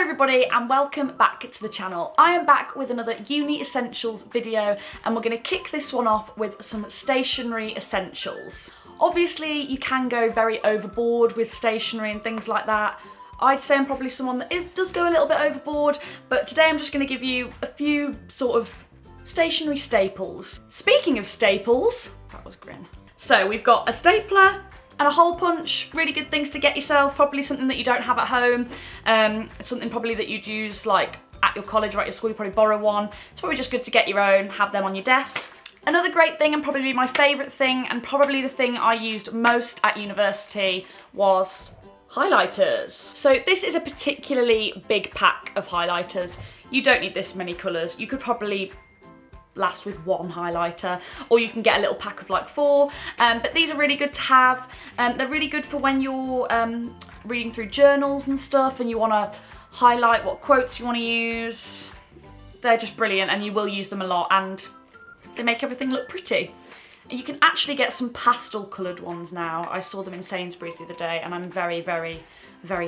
everybody and welcome back to the channel. I am back with another Uni Essentials video and we're going to kick this one off with some stationery essentials. Obviously you can go very overboard with stationery and things like that. I'd say I'm probably someone that does go a little bit overboard, but today I'm just going to give you a few sort of stationery staples. Speaking of staples, that was grim. So we've got a stapler and a hole punch, really good things to get yourself, probably something that you don't have at home, something probably that you'd use like at your college or at your school, you probably borrow one. It's probably just good to get your own, have them on your desk. Another great thing, and probably my favourite thing, and probably the thing I used most at university, was highlighters. So this is a particularly big pack of highlighters. You don't need this many colours. You could probably last with one highlighter, or you can get a little pack of like 4, but these are really good to have. They're really good for when you're reading through journals and stuff and you want to highlight what quotes you want to use. They're just brilliant and you will use them a lot and they make everything look pretty. You can actually get some pastel coloured ones now. I saw them in Sainsbury's the other day and I'm very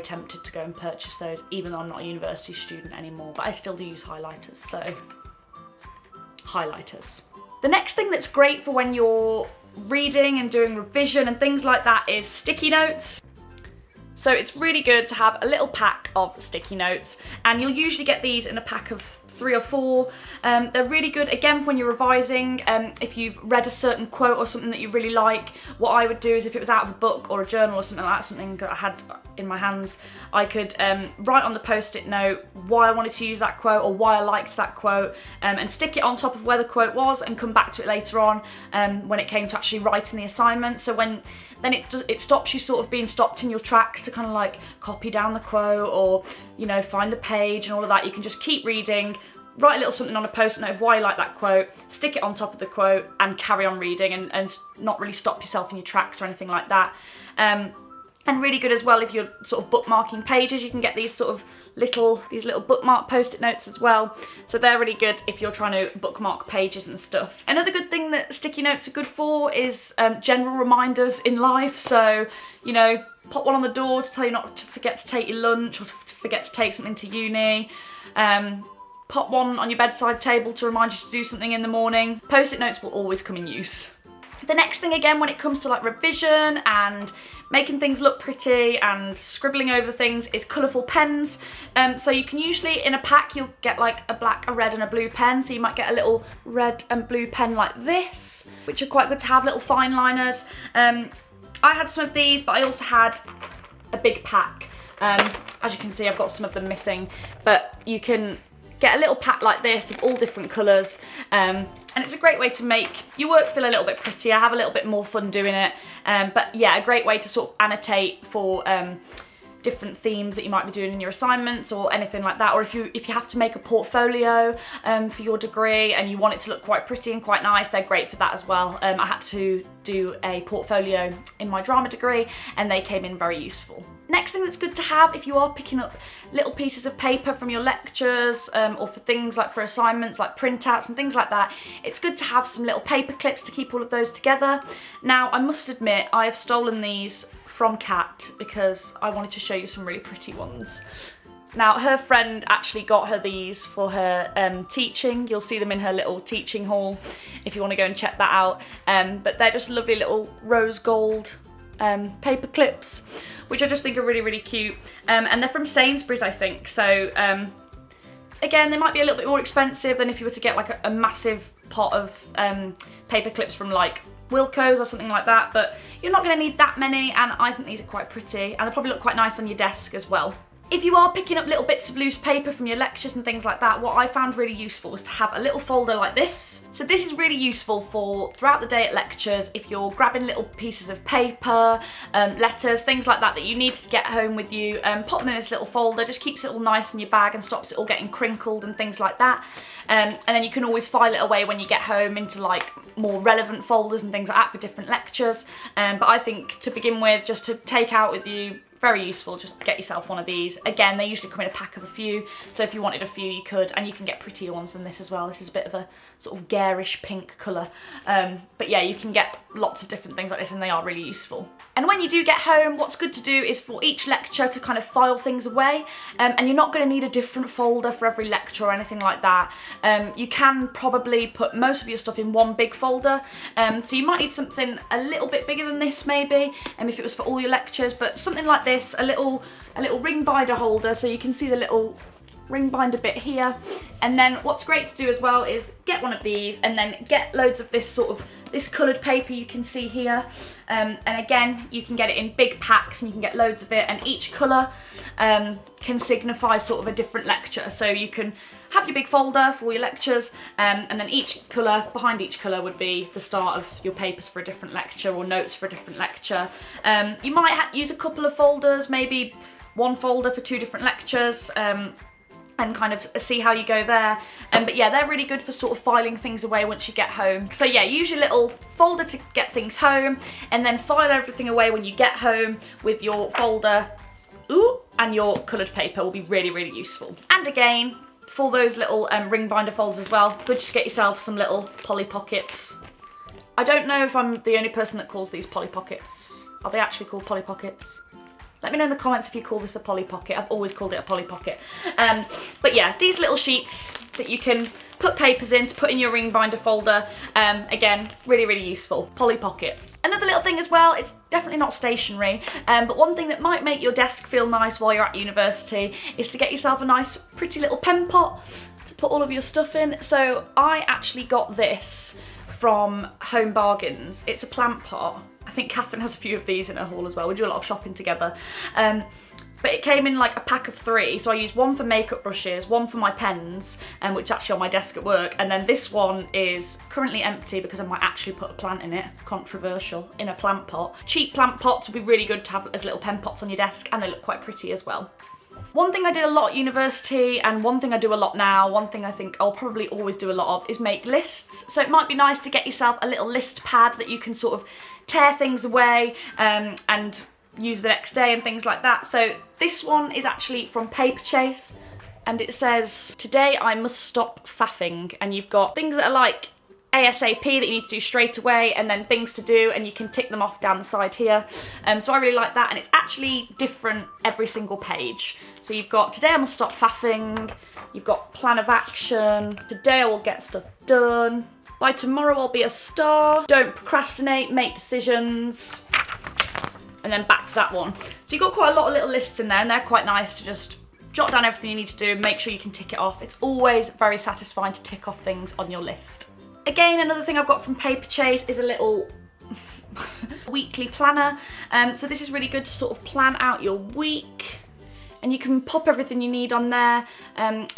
tempted to go and purchase those, even though I'm not a university student anymore, but I still do use highlighters, so highlighters. The next thing that's great for when you're reading and doing revision and things like that is sticky notes. So it's really good to have a little pack of sticky notes, and you'll usually get these in a pack of 3 or 4. They're really good again for when you're revising. If you've read a certain quote or something that you really like, what I would do is if it was out of a book or a journal or something like that, something that I had in my hands, I could write on the post-it note why I wanted to use that quote or why I liked that quote, and stick it on top of where the quote was and come back to it later on when it came to actually writing the assignment. So then it stops you sort of being stopped in your tracks to kind of like copy down the quote or, you know, find the page and all of that. You can just keep reading, write a little something on a post-it note of why you like that quote, stick it on top of the quote and carry on reading and not really stop yourself in your tracks or anything like that. And really good as well if you're sort of bookmarking pages. You can get these sort of little bookmark post-it notes as well. So they're really good if you're trying to bookmark pages and stuff. Another good thing that sticky notes are good for is general reminders in life. So, you know, pop one on the door to tell you not to forget to take your lunch or to forget to take something to uni. Pop one on your bedside table to remind you to do something in the morning. Post-it notes will always come in use. The next thing again when it comes to like revision and making things look pretty and scribbling over things is colourful pens. So you can usually, in a pack, you'll get like a black, a red and a blue pen. So you might get a little red and blue pen like this, which are quite good to have, little fine liners. I had some of these, but I also had a big pack. As you can see, I've got some of them missing, but you can get a little pack like this of all different colours. And it's a great way to make your work feel a little bit prettier, have a little bit more fun doing it. But yeah, a great way to sort of annotate for different themes that you might be doing in your assignments or anything like that. Or if you have to make a portfolio for your degree and you want it to look quite pretty and quite nice, they're great for that as well. I had to do a portfolio in my drama degree and they came in very useful. Next thing that's good to have if you are picking up little pieces of paper from your lectures or for things like for assignments like printouts and things like that, it's good to have some little paper clips to keep all of those together. Now I must admit I have stolen these from Kat because I wanted to show you some really pretty ones. Now her friend actually got her these for her teaching. You'll see them in her little teaching hall if you want to go and check that out. But they're just lovely little rose gold paper clips, which I just think are really cute. And they're from Sainsbury's, I think. So again, they might be a little bit more expensive than if you were to get like a massive pot of paper clips from like Wilko's or something like that, but you're not going to need that many, and I think these are quite pretty and they probably look quite nice on your desk as well. If you are picking up little bits of loose paper from your lectures and things like that, what I found really useful was to have a little folder like this. So this is really useful for throughout the day at lectures if you're grabbing little pieces of paper, letters, things like that that you need to get home with you. Pop them in this little folder, just keeps it all nice in your bag and stops it all getting crinkled and things like that. And then you can always file it away when you get home into like more relevant folders and things like that for different lectures. But I think to begin with, just to take out with you very useful. Just get yourself one of these. Again, they usually come in a pack of a few, so if you wanted a few you could, and you can get prettier ones than this as well. This is a bit of a sort of garish pink colour, but yeah, you can get lots of different things like this and they are really useful. And when you do get home, what's good to do is for each lecture to kind of file things away, and you're not going to need a different folder for every lecture or anything like that. You can probably put most of your stuff in one big folder, so you might need something a little bit bigger than this maybe, if it was for all your lectures, but something like this, a little ring binder holder, so you can see the little ring binder bit here. And then what's great to do as well is get one of these and then get loads of this this coloured paper you can see here, and again you can get it in big packs and you can get loads of it, and each colour can signify sort of a different lecture. So you can have your big folder for all your lectures, and then each colour, behind each colour would be the start of your papers for a different lecture or notes for a different lecture. You might use a couple of folders, maybe one folder for 2 different lectures, and kind of see how you go there. But yeah, they're really good for sort of filing things away once you get home. So yeah, use your little folder to get things home, and then file everything away when you get home with your folder. And your coloured paper will be really, really useful. And again, for those little ring binder folders as well, good to get yourself some little Polly Pockets. I don't know if I'm the only person that calls these Polly Pockets. Are they actually called Polly Pockets? Let me know in the comments if you call this a Polly Pocket. I've always called it a Polly Pocket. But yeah, these little sheets that you can put papers in to put in your ring binder folder. Again, really, really useful. Polly Pocket. Another little thing as well, it's definitely not stationery, but one thing that might make your desk feel nice while you're at university is to get yourself a nice, pretty little pen pot to put all of your stuff in. So I actually got this from Home Bargains. It's a plant pot. I think Catherine has a few of these in her haul as well. We do a lot of shopping together. But it came in like a pack of 3, so I used one for makeup brushes, one for my pens, which is actually on my desk at work, and then this one is currently empty because I might actually put a plant in it, controversial, in a plant pot. Cheap plant pots would be really good to have as little pen pots on your desk, and they look quite pretty as well. One thing I did a lot at university, and one thing I do a lot now, one thing I think I'll probably always do a lot of, is make lists. So it might be nice to get yourself a little list pad that you can sort of tear things away and use the next day and things like that. So this one is actually from Paper Chase, and it says, "Today I must stop faffing," and you've got things that are like ASAP that you need to do straight away, and then things to do, and you can tick them off down the side here. So I really like that, and it's actually different every single page. So you've got "Today I must stop faffing," you've got "Plan of action," "Today I will get stuff done," "By tomorrow I'll be a star," "Don't procrastinate, make decisions," and then back to that one. So you've got quite a lot of little lists in there, and they're quite nice to just jot down everything you need to do, make sure you can tick it off. It's always very satisfying to tick off things on your list. Again, another thing I've got from Paper Chase is a little weekly planner. So this is really good to sort of plan out your week, and you can pop everything you need on there,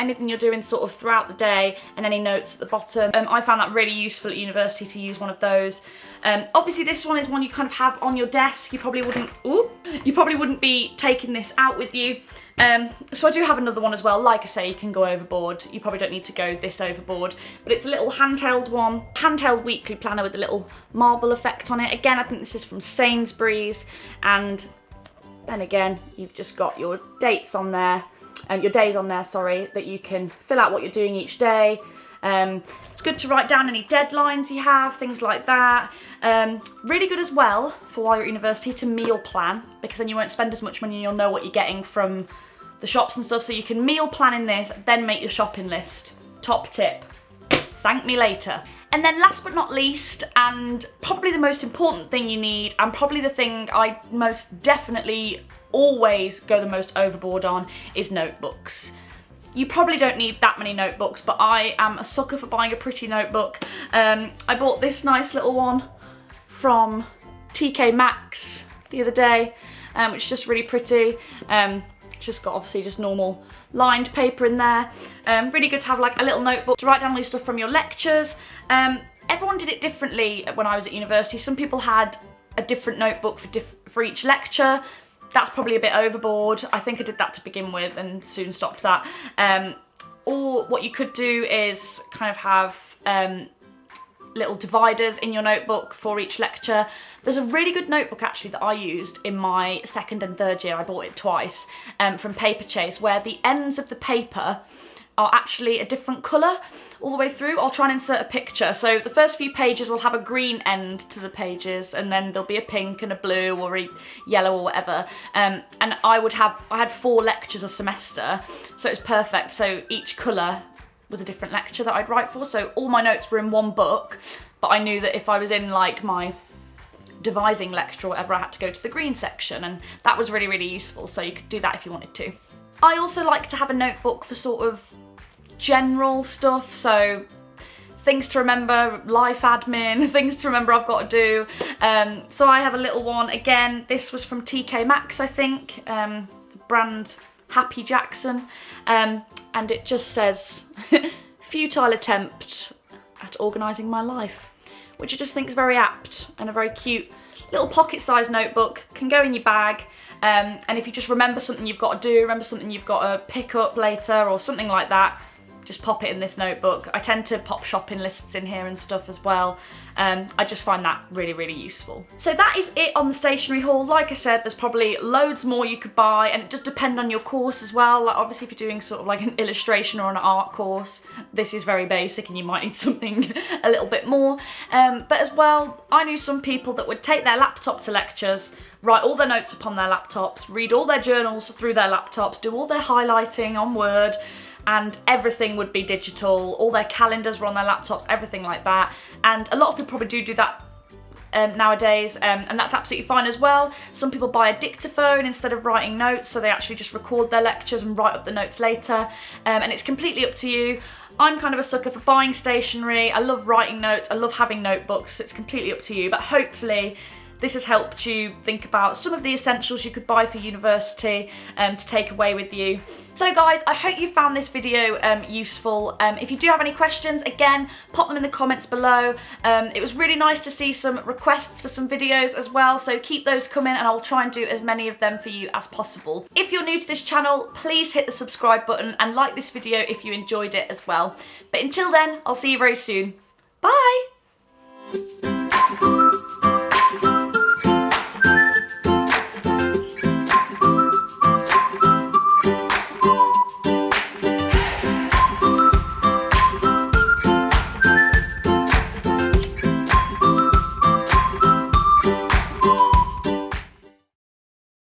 anything you're doing sort of throughout the day, and any notes at the bottom. I found that really useful at university to use one of those. Obviously this one is one you kind of have on your desk. You probably wouldn't be taking this out with you. So I do have another one as well. Like I say, you can go overboard. You probably don't need to go this overboard, but it's a little handheld one, handheld weekly planner with a little marble effect on it. Again, I think this is from Sainsbury's, and then again, you've just got your dates on there, your days on there, sorry, that you can fill out what you're doing each day. It's good to write down any deadlines you have, things like that. Really good as well for while you're at university to meal plan, because then you won't spend as much money and you'll know what you're getting from the shops and stuff. So you can meal plan in this, then make your shopping list. Top tip. Thank me later. And then last but not least, and probably the most important thing you need, and probably the thing I most definitely always go the most overboard on, is notebooks. You probably don't need that many notebooks, but I am a sucker for buying a pretty notebook. I bought this nice little one from TK Maxx the other day, which is just really pretty. Just got obviously just normal lined paper in there. Really good to have like a little notebook to write down all your stuff from your lectures. Everyone did it differently when I was at university. Some people had a different notebook for each lecture. That's probably a bit overboard. I think I did that to begin with and soon stopped that. Or what you could do is kind of have little dividers in your notebook for each lecture. There's a really good notebook actually that I used in my second and third year. I bought it twice from Paper Chase, where the ends of the paper are actually a different colour all the way through. I'll try and insert a picture. So the first few pages will have a green end to the pages, and then there'll be a pink and a blue or a yellow or whatever. And I had 4 lectures a semester, so it's perfect. So each colour was a different lecture that I'd write for. So all my notes were in one book, but I knew that if I was in like my devising lecture or whatever, I had to go to the green section, and that was really, really useful. So you could do that if you wanted to. I also like to have a notebook for sort of general stuff, so things to remember, life admin, things to remember I've got to do. So I have a little one. Again, this was from TK Maxx, I think, the brand Happy Jackson, and it just says, futile attempt at organising my life, which I just think is very apt and a very cute little pocket-sized notebook. Can go in your bag. And if you just remember something you've got to do, remember something you've got to pick up later or something like that, just pop it in this notebook. I tend to pop shopping lists in here and stuff as well. I just find that really, really useful. So that is it on the stationery haul. Like I said, there's probably loads more you could buy, and it does depend on your course as well. Like obviously if you're doing sort of like an illustration or an art course, this is very basic and you might need something a little bit more. But as well, I knew some people that would take their laptop to lectures, write all their notes upon their laptops, read all their journals through their laptops, do all their highlighting on Word, and everything would be digital. All their calendars were on their laptops, everything like that. And a lot of people probably do that nowadays, and that's absolutely fine as well. Some people buy a dictaphone instead of writing notes, so they actually just record their lectures and write up the notes later, and it's completely up to you. I'm kind of a sucker for buying stationery. I love writing notes, I love having notebooks, so it's completely up to you. But hopefully this has helped you think about some of the essentials you could buy for university to take away with you. So guys, I hope you found this video useful. If you do have any questions, again, pop them in the comments below. It was really nice to see some requests for some videos as well, so keep those coming and I'll try and do as many of them for you as possible. If you're new to this channel, please hit the subscribe button and like this video if you enjoyed it as well. But until then, I'll see you very soon. Bye!